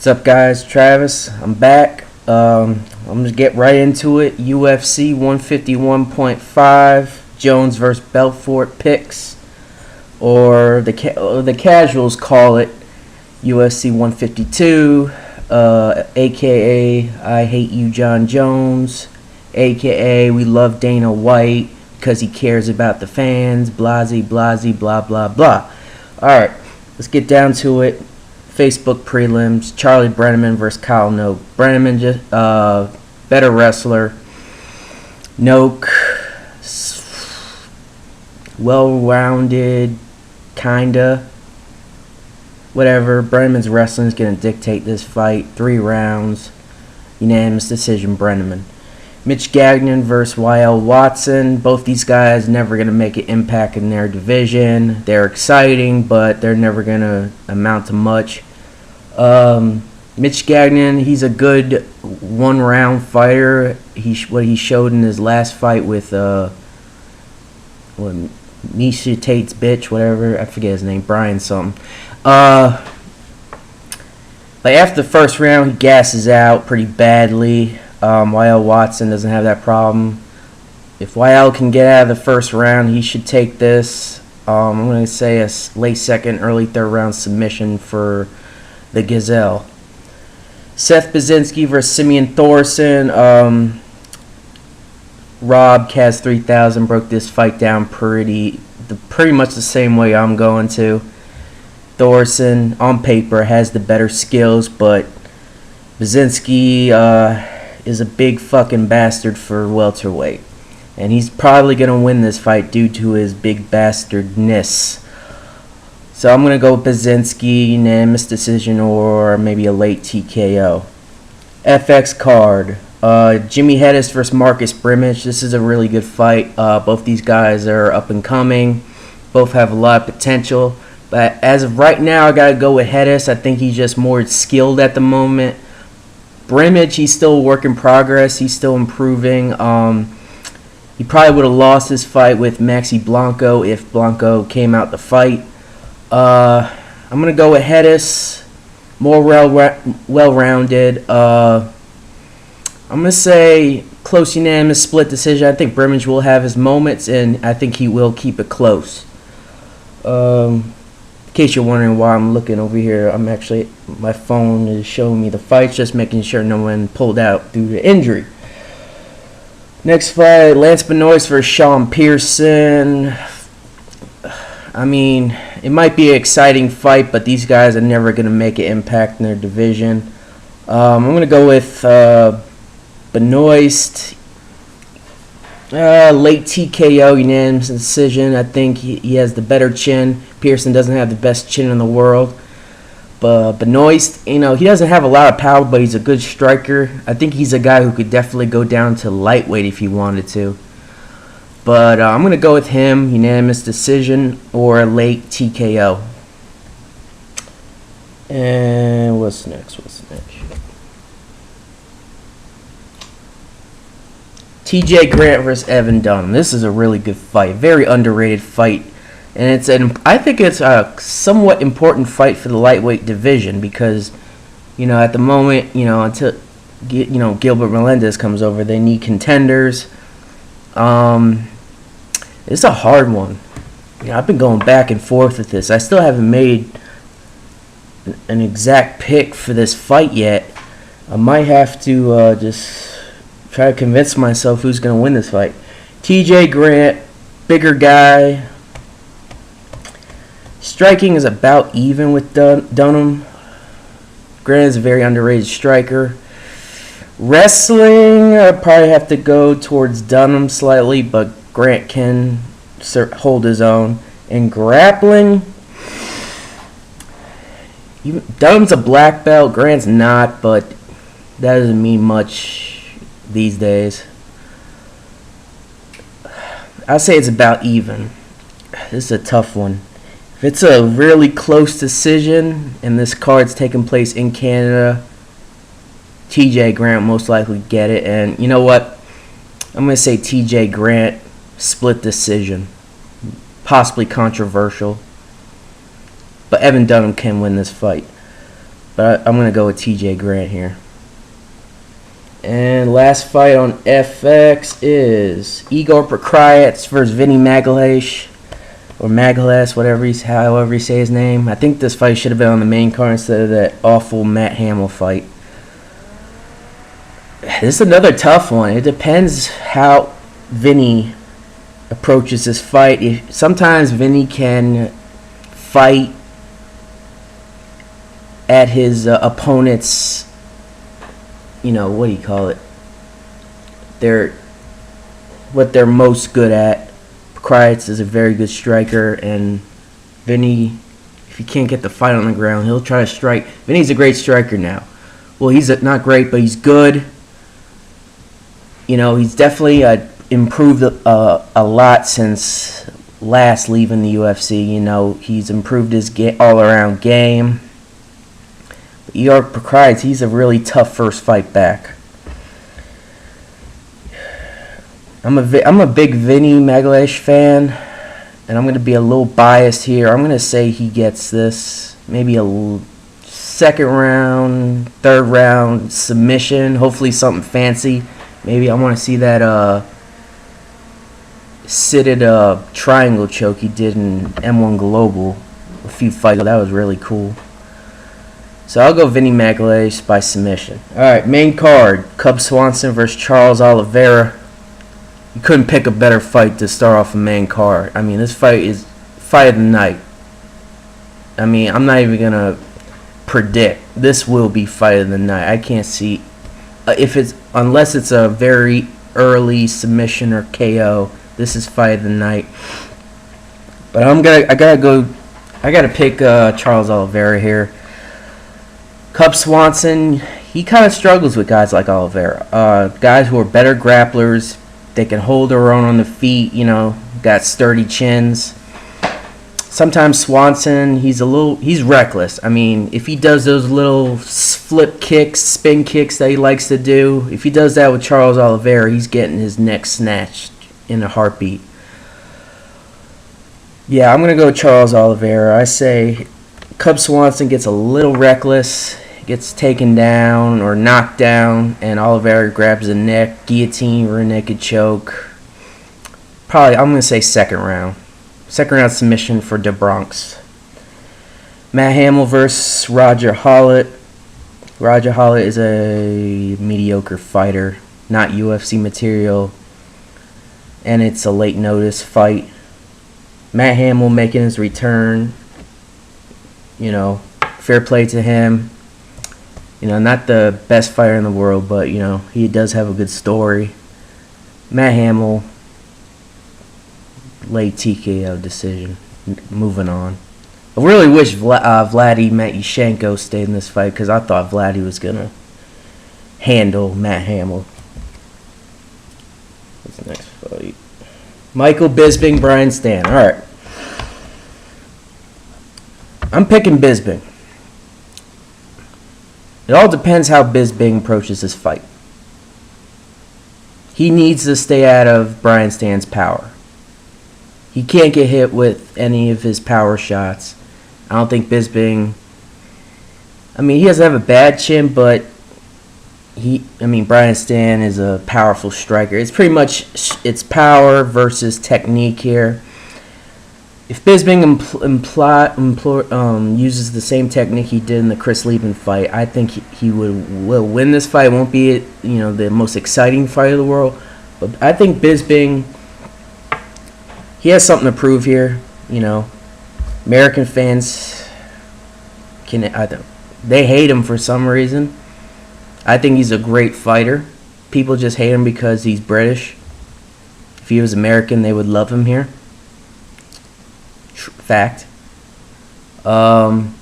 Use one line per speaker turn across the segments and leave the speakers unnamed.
What's up, guys? Travis. I'm back. I'm gonna get right into it. UFC 151.5 Jones versus Belfort picks, or the casuals call it UFC 152, aka I Hate You, John Jones, aka We Love Dana White because he cares about the fans. Blasey, blasey, blah blah blah. All right, let's get down to it. Facebook prelims: Charlie Brenneman versus Kyle Noke. Brenneman just better wrestler. Noke well-rounded, kinda. Whatever. Brenneman's wrestling is gonna dictate this fight. 3 rounds, unanimous decision. Brenneman. Mitch Gagnon versus YL Watson. Both these guys never going to make an impact in their division. They're exciting, but they're never going to amount to much. Mitch Gagnon, he's a good one-round fighter. What he showed in his last fight with Misha Tate's bitch, whatever. I forget his name. Brian something. But after the first round, he gasses out pretty badly. YL Watson doesn't have that problem. If YL can get out of the first round, he should take this. I'm going to say a late second, early third round submission for the Gazelle. Seth Baczynski versus Simeon Thorson. Rob Kaz 3000 broke this fight down pretty much the same way I'm going to. Thorson, on paper, has the better skills, but Baczynski is a big fucking bastard for welterweight, and he's probably going to win this fight due to his big bastardness. So I'm going to go with Baczynski, unanimous decision, or maybe a late TKO. FX card: Jimmy Hedges versus Marcus Brimage. This is a really good fight. Both these guys are up and coming. Both have a lot of potential, but as of right now, I got to go with Hedges. I think he's just more skilled at the moment. Brimage, he's still a work in progress. He's still improving. He probably would have lost this fight with Maxi Blanco if Blanco came out to fight. I'm going to go with Hedges, more well-rounded. I'm going to say close unanimous split decision. I think Brimage will have his moments, and I think he will keep it close. In case you're wondering why I'm looking over here, my phone is showing me the fights, just making sure no one pulled out due to injury. Next fight: Lance Benoist versus Sean Pearson. I mean, it might be an exciting fight, but these guys are never going to make an impact in their division. I'm going to go with Benoist. Late TKO, unanimous decision. I think he has the better chin. Pearson doesn't have the best chin in the world. But Benoist, he doesn't have a lot of power, but he's a good striker. I think he's a guy who could definitely go down to lightweight if he wanted to. But I'm going to go with him, unanimous decision, or a late TKO. And what's next? TJ Grant versus Evan Dunham. This is a really good fight. Very underrated fight. And I think it's a somewhat important fight for the lightweight division because, at the moment, until Gilbert Melendez comes over, they need contenders. It's a hard one. I've been going back and forth with this. I still haven't made an exact pick for this fight yet. I might have to just try to convince myself who's going to win this fight. TJ Grant, bigger guy. Striking is about even with Dunham. Grant is a very underrated striker. Wrestling, I probably have to go towards Dunham slightly, but Grant can hold his own. And grappling, Dunham's a black belt, Grant's not, but that doesn't mean much these days. I'll say it's about even. This is a tough one. If it's a really close decision and this card's taking place in Canada, TJ Grant most likely get it. And you know what? I'm going to say TJ Grant, split decision. Possibly controversial. But Evan Dunham can win this fight. But I'm going to go with TJ Grant here. And last fight on FX is Igor Prokhrayets versus Vinny Magalhaes. Or Magalhaes, however you say his name. I think this fight should have been on the main card instead of that awful Matt Hamill fight. This is another tough one. It depends how Vinny approaches this fight. Sometimes Vinny can fight at his opponent's, what do you call it? What they're most good at. Prokhrayets is a very good striker, and Vinny, if he can't get the fight on the ground, he'll try to strike. Vinny's a great striker now. Well, he's not great, but he's good. He's definitely improved a lot since last leaving the UFC. He's improved his all-around game. But Igor Prokhrayets, he's a really tough first fight back. I'm a big Vinny Magalhaes fan, and I'm going to be a little biased here. I'm going to say he gets this, maybe a second round, third round submission, hopefully something fancy. Maybe I want to see that seated triangle choke he did in M1 Global a few fights ago. That was really cool. So I'll go Vinny Magalhaes by submission. All right, main card, Cub Swanson versus Charles Oliveira. You couldn't pick a better fight to start off a main card. I mean, this fight is fight of the night. I mean, I'm not even gonna predict. This will be fight of the night. I can't see unless it's a very early submission or KO. This is fight of the night. But I gotta pick Charles Oliveira here. Cub Swanson, he kind of struggles with guys like Oliveira. Guys who are better grapplers. They can hold their own on the feet, got sturdy chins. Sometimes Swanson, he's reckless. I mean, if he does those little flip kicks, spin kicks that he likes to do, if he does that with Charles Oliveira, he's getting his neck snatched in a heartbeat. Yeah, I'm going to go Charles Oliveira. I say Cub Swanson gets a little reckless, gets taken down or knocked down, and Oliveira grabs the neck, guillotine, rear naked choke. Probably, I'm going to say second round. Second round submission for the Bronx. Matt Hamill versus Roger Hollett. Roger Hollett is a mediocre fighter, not UFC material, and it's a late notice fight. Matt Hamill making his return. Fair play to him. Not the best fighter in the world, but, he does have a good story. Matt Hamill, late TKO decision. Moving on. I really wish Vladdy Matyushenko stayed in this fight, because I thought Vladdy was going to handle Matt Hamill. What's the next fight? Michael Bisping, Brian Stann. All right. I'm picking Bisping. It all depends how Bisping approaches this fight. He needs to stay out of Brian Stann's power. He can't get hit with any of his power shots. I don't think Bisping... he doesn't have a bad chin, but Brian Stann is a powerful striker. It's pretty much it's power versus technique here. If Bisping uses the same technique he did in the Chris Lieben fight, I think he will win this fight. It won't be the most exciting fight of the world, but I think Bisping, he has something to prove here. American fans they hate him for some reason. I think he's a great fighter. People just hate him because he's British. If he was American, they would love him here. Fact. I'm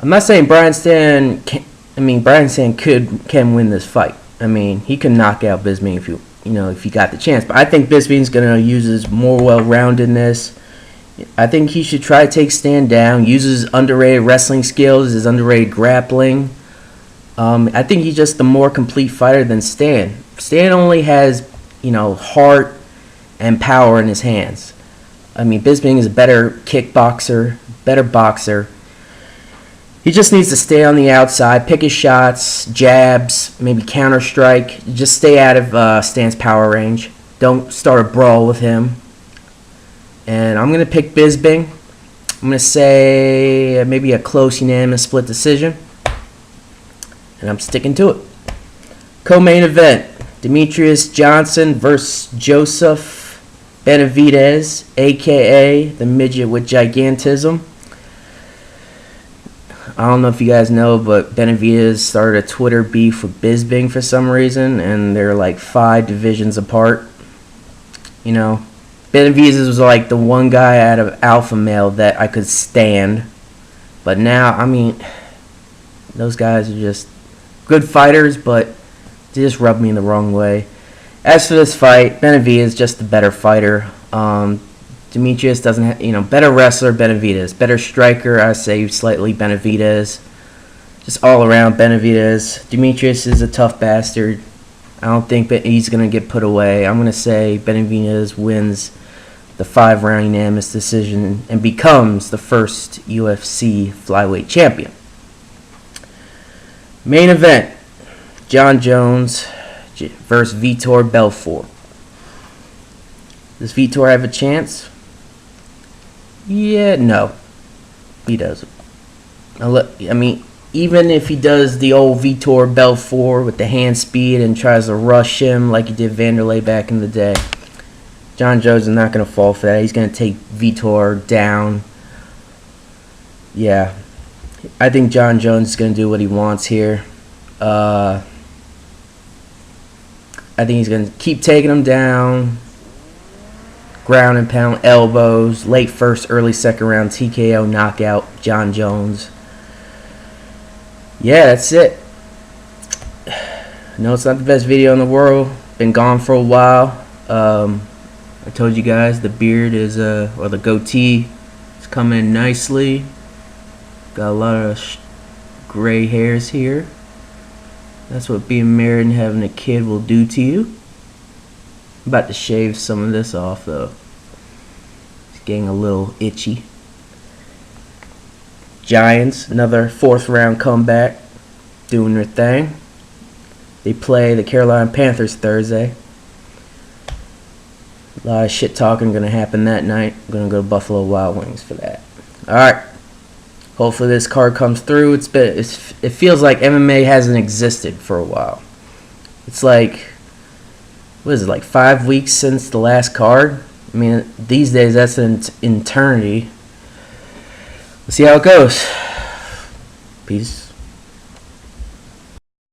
not saying Brian Stann can win this fight. He can knock out Bisping if he got the chance. But I think Bisping's gonna use his more well-roundedness. I think he should try to take Stann down, use his underrated wrestling skills, his underrated grappling. I think he's just the more complete fighter than Stann. Stann only has heart and power in his hands. Bisping is a better kickboxer, better boxer. He just needs to stay on the outside, pick his shots, jabs, maybe counter strike. Just stay out of Stan's power range. Don't start a brawl with him. And I'm going to pick Bisping. I'm going to say maybe a close unanimous split decision. And I'm sticking to it. Co-main event. Demetrius Johnson versus Joseph Benavidez, a.k.a. the midget with gigantism. I don't know if you guys know, but Benavidez started a Twitter beef with Bisping for some reason, and they're like 5 divisions apart. You know, Benavidez was like the one guy out of Alpha Male that I could stand. But now, I mean, those guys are just good fighters, but they just rub me in the wrong way. As for this fight, Benavidez is just the better fighter. Demetrius doesn't have, better wrestler, Benavidez. Better striker, I say slightly Benavidez. Just all around Benavidez. Demetrius is a tough bastard. I don't think that he's going to get put away. I'm going to say Benavidez wins the 5-round unanimous decision and becomes the first UFC flyweight champion. Main event, John Jones versus Vitor Belfort. Does Vitor have a chance? Yeah, no. He doesn't. I mean, even if he does the old Vitor Belfort with the hand speed and tries to rush him like he did Vanderlei back in the day, John Jones is not going to fall for that. He's going to take Vitor down. Yeah. I think John Jones is going to do what he wants here. I think he's going to keep taking him down. Ground and pound, elbows, late first, early second round TKO knockout, John Jones. Yeah, that's it. No, it's not the best video in the world. Been gone for a while. I told you guys the beard is, or the goatee is coming in nicely. Got a lot of gray hairs here. That's what being married and having a kid will do to you. I'm about to shave some of this off though. It's getting a little itchy. Giants, another 4th round comeback, doing their thing. They play the Carolina Panthers Thursday. A lot of shit talking gonna happen that night. I'm gonna go to Buffalo Wild Wings for that. Alright. Hopefully this card comes through. It feels like MMA hasn't existed for a while. It's like, what is it, like 5 weeks since the last card? I mean, these days that's an eternity. We'll see how it goes. Peace.